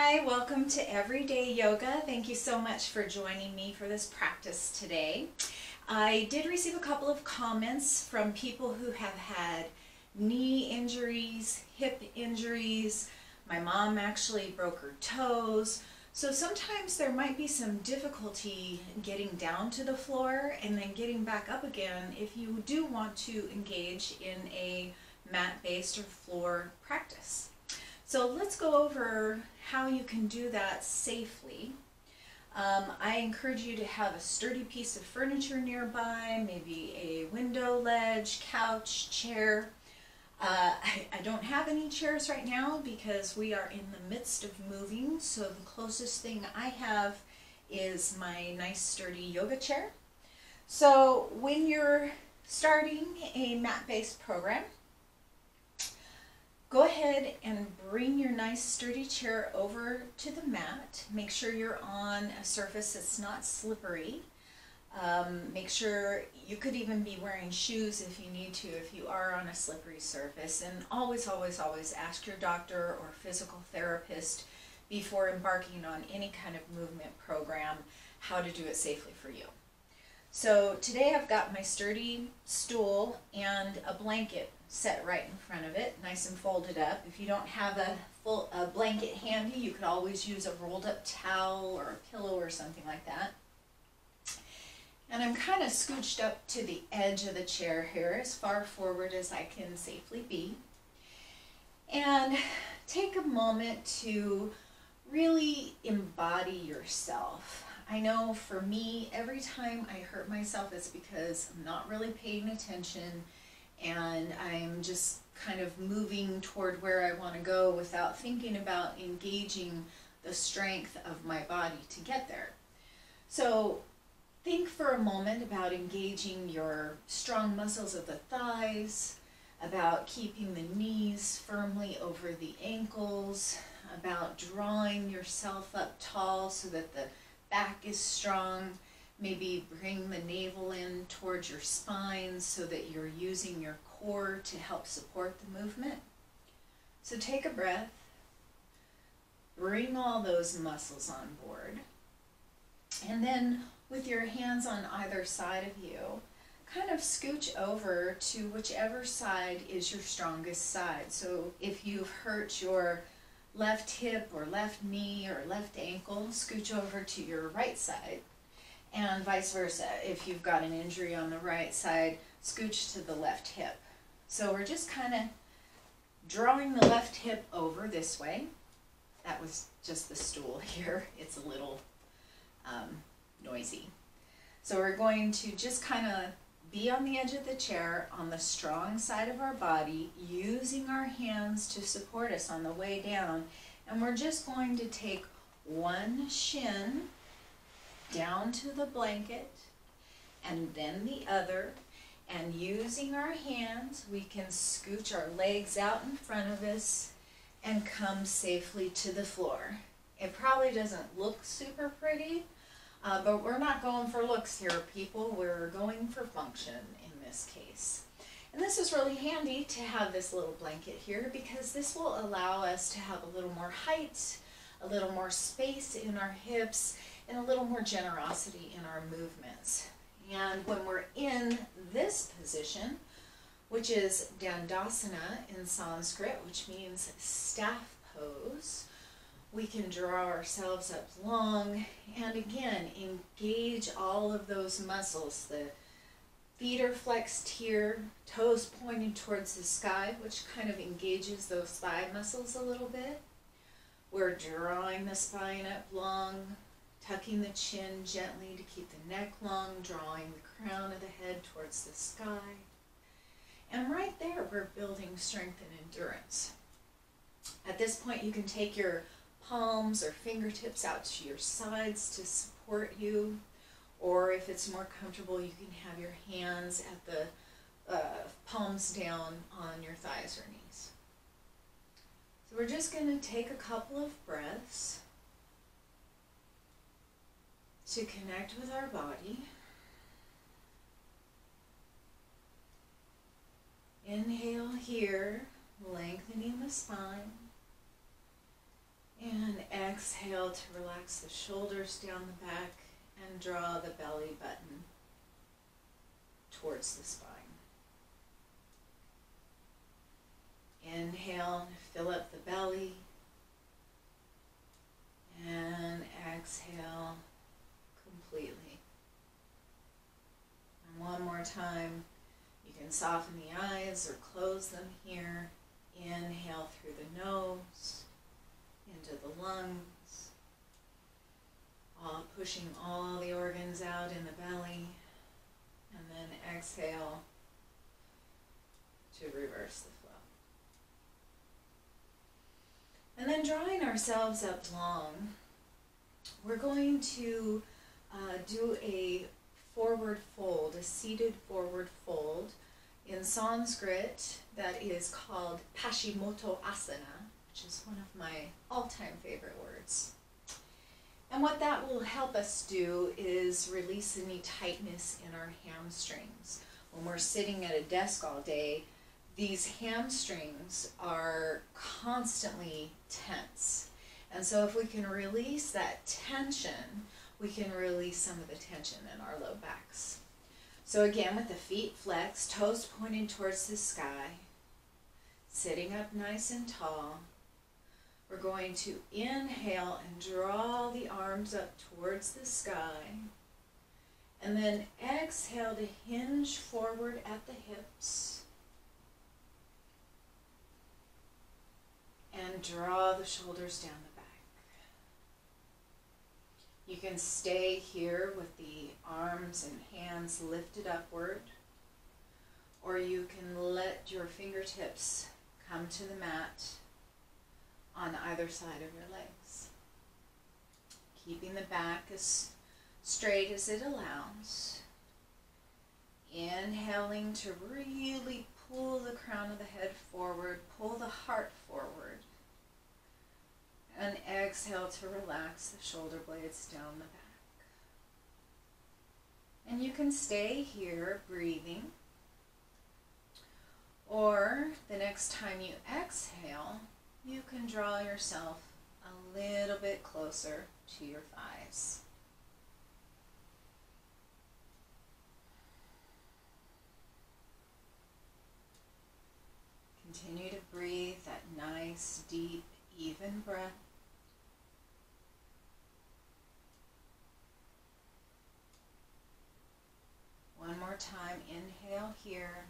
Hi, welcome to Everyday Yoga. Thank you so much for joining me for this practice today. I did receive a couple of comments from people who have had knee injuries, hip injuries. My mom actually broke her toes. So sometimes there might be some difficulty getting down to the floor and then getting back up again if you do want to engage in a mat-based or floor practice. So let's go over how you can do that safely. I encourage you to have a sturdy piece of furniture nearby, maybe a window ledge, couch, chair. I don't have any chairs right now because we are in the midst of moving, so the closest thing I have is my nice sturdy yoga chair. So when you're starting a mat-based program, go ahead and bring your nice sturdy chair over to the mat. Make sure you're on a surface that's not slippery. Make sure you could even be wearing shoes if you need to, if you are on a slippery surface. And always, always, always ask your doctor or physical therapist before embarking on any kind of movement program how to do it safely for you. So today I've got my sturdy stool and a blanket set right in front of it, nice and folded up. If you don't have a blanket handy, you could always use a rolled up towel or a pillow or something like that. And I'm kind of scooched up to the edge of the chair here, as far forward as I can safely be. And take a moment to really embody yourself. I know for me, every time I hurt myself, it's because I'm not really paying attention and I'm just kind of moving toward where I want to go without thinking about engaging the strength of my body to get there. So think for a moment about engaging your strong muscles of the thighs, about keeping the knees firmly over the ankles, about drawing yourself up tall so that the back is strong. Maybe bring the navel in towards your spine so that you're using your core to help support the movement. So take a breath. Bring all those muscles on board. And then with your hands on either side of you, kind of scooch over to whichever side is your strongest side. So if you've hurt your left hip or left knee or left ankle, scooch over to your right side. And vice versa. If you've got an injury on the right side, scooch to the left hip. So we're just kind of drawing the left hip over this way. That was just the stool here. It's a little noisy. So we're going to just kind of be on the edge of the chair on the strong side of our body, using our hands to support us on the way down. And we're just going to take one shin down to the blanket and then the other, and using our hands we can scooch our legs out in front of us and come safely to the floor. It probably doesn't look super pretty, but we're not going for looks here, people. We're going for function in this case. And this is really handy to have this little blanket here because this will allow us to have a little more height, a little more space in our hips, and a little more generosity in our movements. And when we're in this position, which is Dandasana in Sanskrit, which means staff pose, we can draw ourselves up long and again engage all of those muscles. The feet are flexed here, toes pointing towards the sky, which kind of engages those thigh muscles a little bit. We're drawing the spine up long, tucking the chin gently to keep the neck long, drawing the crown of the head towards the sky. And right there, we're building strength and endurance. At this point, you can take your palms or fingertips out to your sides to support you, or if it's more comfortable, you can have your hands at the palms down on your thighs or knees. So we're just going to take a couple of breaths to connect with our body. Inhale here, lengthening the spine. And exhale. exhale to relax the shoulders down the back and draw the belly button towards the spine. Inhale, fill up the belly, and exhale completely. And one more time, you can soften the eyes or close them here. Inhale through the nose, into the lungs, pushing all the organs out in the belly, and then exhale to reverse the flow. And then drawing ourselves up long, we're going to do a forward fold, a seated forward fold. In Sanskrit, that is called Paschimotto Asana, which is one of my all-time favorite words. And what that will help us do is release any tightness in our hamstrings. When we're sitting at a desk all day, these hamstrings are constantly tense. And so if we can release that tension, we can release some of the tension in our low backs. So again, with the feet flexed, toes pointing towards the sky, sitting up nice and tall, we're going to inhale and draw the arms up towards the sky, and then exhale to hinge forward at the hips, and draw the shoulders down the back. You can stay here with the arms and hands lifted upward, or you can let your fingertips come to the mat on either side of your legs. Keeping the back as straight as it allows. Inhaling to really pull the crown of the head forward, pull the heart forward. And exhale to relax the shoulder blades down the back. And you can stay here breathing. Or the next time you exhale, you can draw yourself a little bit closer to your thighs. Continue to breathe that nice, deep, even breath. One more time, inhale here,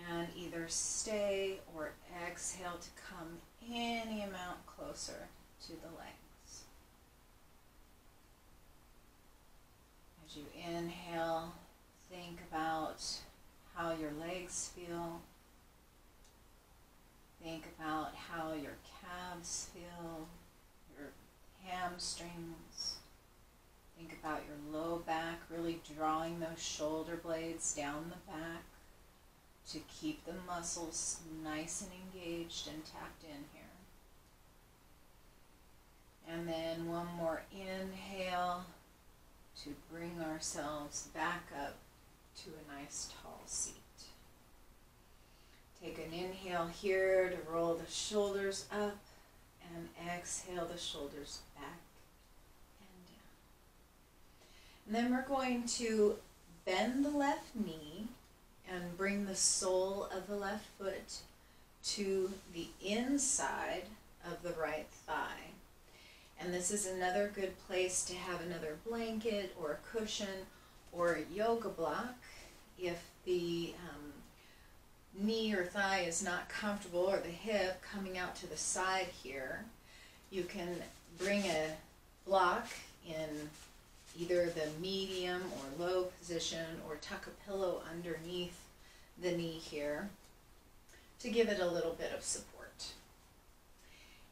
and either stay or exhale to come any amount closer to the legs. As you inhale, think about how your legs feel. Think about how your calves feel, your hamstrings. Think about your low back, really drawing those shoulder blades down the back to keep the muscles nice and engaged and tapped in here. And then one more inhale to bring ourselves back up to a nice tall seat. Take an inhale here to roll the shoulders up, and exhale the shoulders back and down. And then we're going to bend the left knee and bring the sole of the left foot to the inside of the right thigh. And this is another good place to have another blanket or a cushion or a yoga block if the knee or thigh is not comfortable, or the hip coming out to the side here. You can bring a block in either the medium or low position, or tuck a pillow underneath the knee here to give it a little bit of support.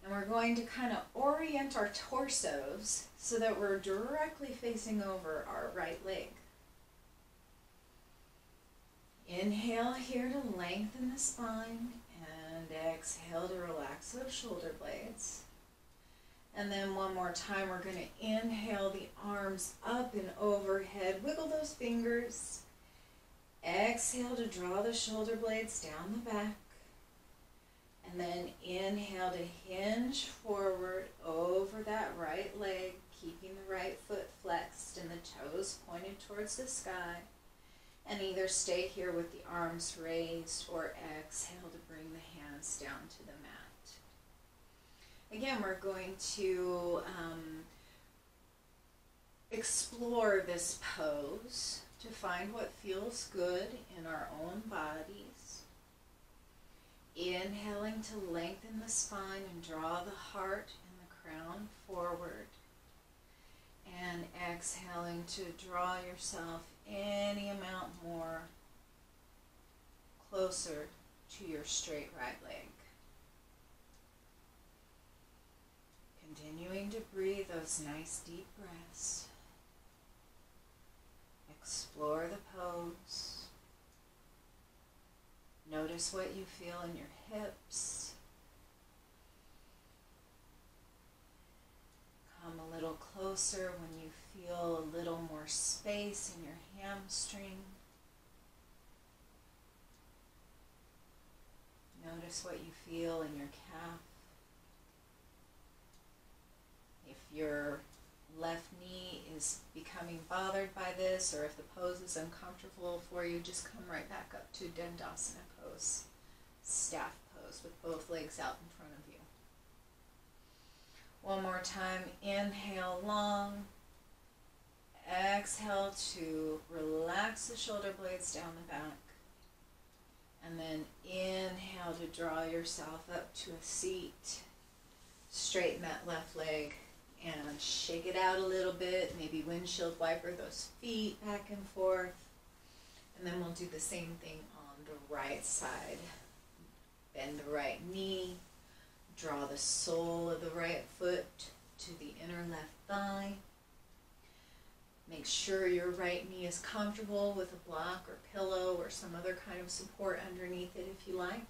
And we're going to kind of orient our torsos so that we're directly facing over our right leg. Inhale here to lengthen the spine, and exhale to relax those shoulder blades. And then one more time, we're going to inhale the arms up and overhead. Wiggle those fingers. Exhale to draw the shoulder blades down the back. And then inhale to hinge forward over that right leg, keeping the right foot flexed and the toes pointed towards the sky. And either stay here with the arms raised or exhale to bring the hands down to the mat. Again, we're going to explore this pose to find what feels good in our own bodies. Inhaling to lengthen the spine and draw the heart and the crown forward. And exhaling to draw yourself any amount more closer to your straight right leg. Continuing to breathe those nice deep breaths. Explore the pose. Notice what you feel in your hips. Come a little closer when you feel a little more space in your hamstring. Notice what you feel in your calf. If your left knee is becoming bothered by this, or if the pose is uncomfortable for you, just come right back up to Dandasana pose, staff pose, with both legs out in front of you. One more time, inhale long, exhale to relax the shoulder blades down the back, and then inhale to draw yourself up to a seat. Straighten that left leg and shake it out a little bit, maybe windshield wiper those feet back and forth, and then we'll do the same thing on the right side. Bend the right knee. Draw the sole of the right foot to the inner left thigh. Make sure your right knee is comfortable with a block or pillow or some other kind of support underneath it if you like.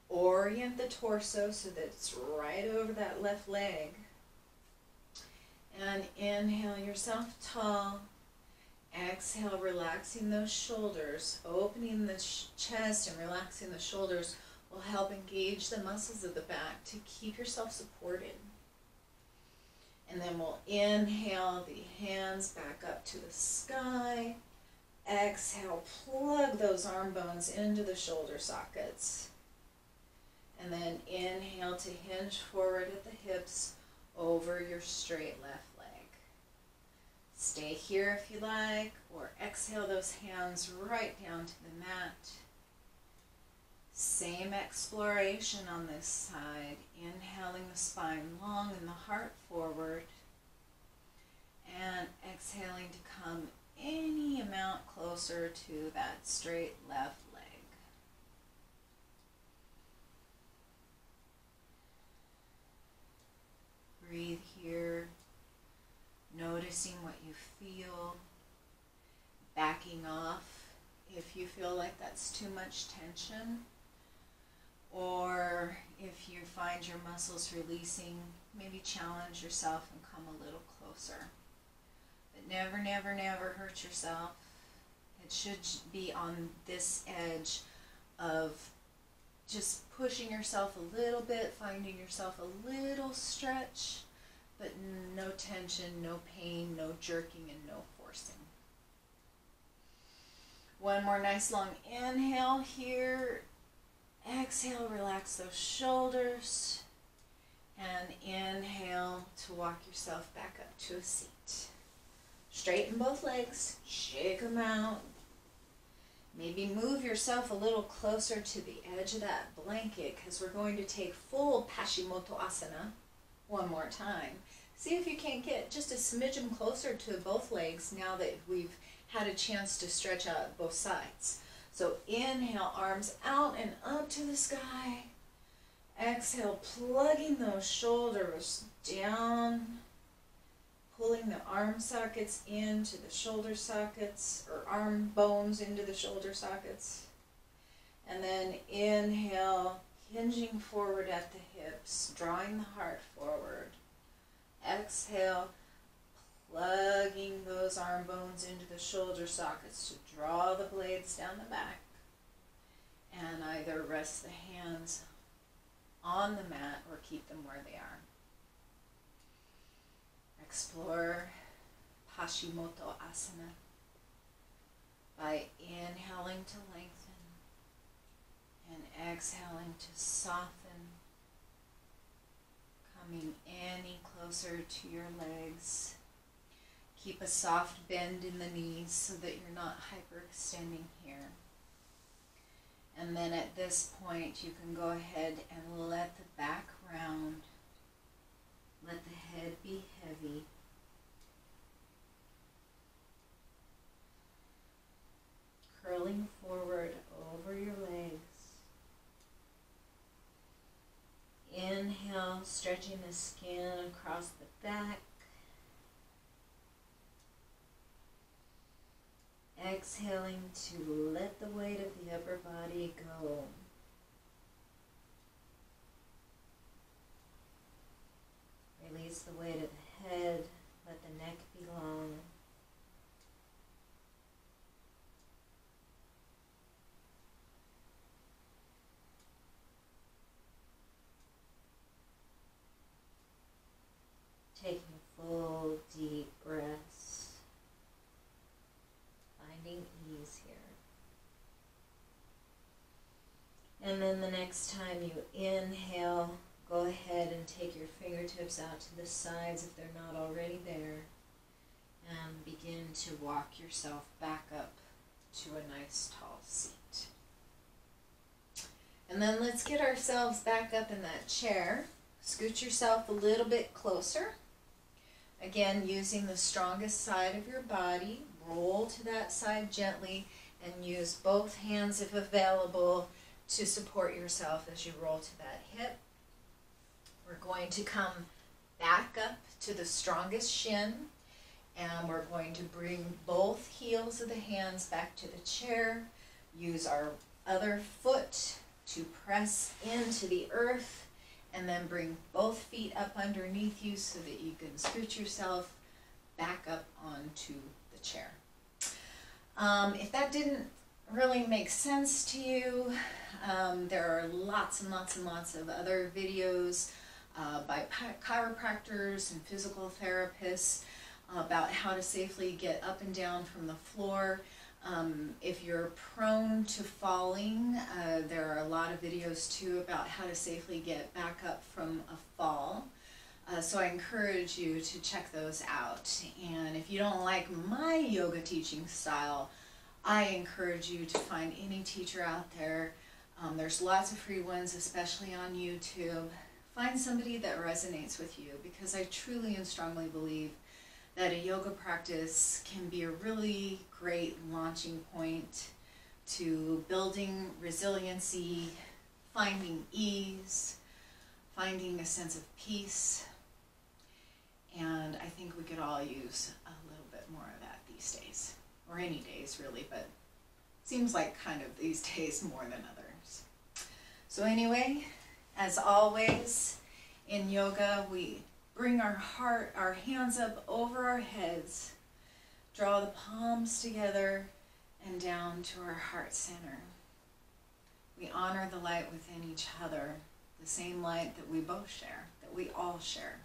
Orient the torso so that it's right over that left leg. And inhale yourself tall. Exhale, relaxing those shoulders, opening the chest and relaxing the shoulders will help engage the muscles of the back to keep yourself supported. And then we'll inhale the hands back up to the sky. Exhale, plug those arm bones into the shoulder sockets. And then inhale to hinge forward at the hips over your straight left leg. Stay here if you like, or exhale those hands right down to the mat. Same exploration on this side, inhaling the spine long and the heart forward, and exhaling to come any amount closer to that straight left leg. Breathe here, noticing what you feel, backing off if you feel like that's too much tension. Or if you find your muscles releasing, maybe challenge yourself and come a little closer. But never, never, never hurt yourself. It should be on this edge of just pushing yourself a little bit, finding yourself a little stretch, but no tension, no pain, no jerking, and no forcing. One more nice long inhale here. Exhale, relax those shoulders, and inhale to walk yourself back up to a seat. Straighten both legs, shake them out. Maybe move yourself a little closer to the edge of that blanket because we're going to take full Paschimottanasana one more time. See if you can't get just a smidgen closer to both legs now that we've had a chance to stretch out both sides. So inhale, arms out and up to the sky. Exhale, plugging those shoulders down, pulling the arm sockets into the shoulder sockets, or arm bones into the shoulder sockets. And then inhale, hinging forward at the hips, drawing the heart forward. Exhale, plugging those arm bones into the shoulder sockets to draw the blades down the back. And either rest the hands on the mat or keep them where they are. Explore Paschimotto Asana by inhaling to lengthen and exhaling to soften, coming any closer to your legs. Keep a soft bend in the knees so that you're not hyperextending here. And then at this point, you can go ahead and let the back round, let the head be heavy. Curling forward over your legs. Inhale, stretching the skin across the back. Exhaling to let the weight of the upper body go. Release the weight of the head, let the neck be long. Taking full deep breaths. Finding ease here. And then the next time you inhale, go ahead and take your fingertips out to the sides if they're not already there. And begin to walk yourself back up to a nice tall seat. And then let's get ourselves back up in that chair. Scoot yourself a little bit closer. Again, using the strongest side of your body. Roll to that side gently and use both hands if available to support yourself as you roll to that hip. We're going to come back up to the strongest shin, and we're going to bring both heels of the hands back to the chair. Use our other foot to press into the earth, and then bring both feet up underneath you so that you can scoot yourself back up onto the chair. If that didn't really make sense to you, there are lots and lots and lots of other videos by chiropractors and physical therapists about how to safely get up and down from the floor. If you're prone to falling, there are a lot of videos too about how to safely get back up from a fall. So I encourage you to check those out. And if you don't like my yoga teaching style, I encourage you to find any teacher out there. There's lots of free ones, especially on YouTube. Find somebody that resonates with you, because I truly and strongly believe that a yoga practice can be a really great launching point to building resiliency, finding ease, finding a sense of peace. And I think we could all use a little bit more of that these days, or any days really, but seems like kind of these days more than others. So anyway, as always in yoga, we bring our hands up over our heads, draw the palms together and down to our heart center. We honor the light within each other, the same light that we both share, that we all share.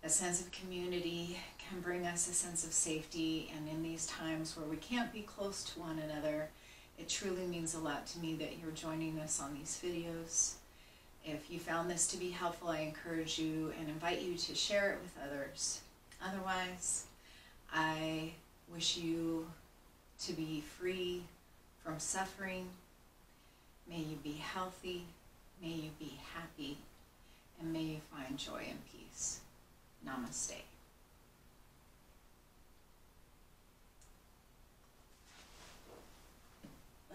A sense of community can bring us a sense of safety, and in these times where we can't be close to one another, it truly means a lot to me that you're joining us on these videos. If you found this to be helpful, I encourage you and invite you to share it with others. Otherwise, I wish you to be free from suffering. May you be healthy, may you be happy, and may you find joy and peace. Namaste.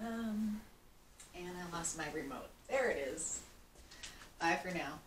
And I lost my remote. There it is. Bye for now.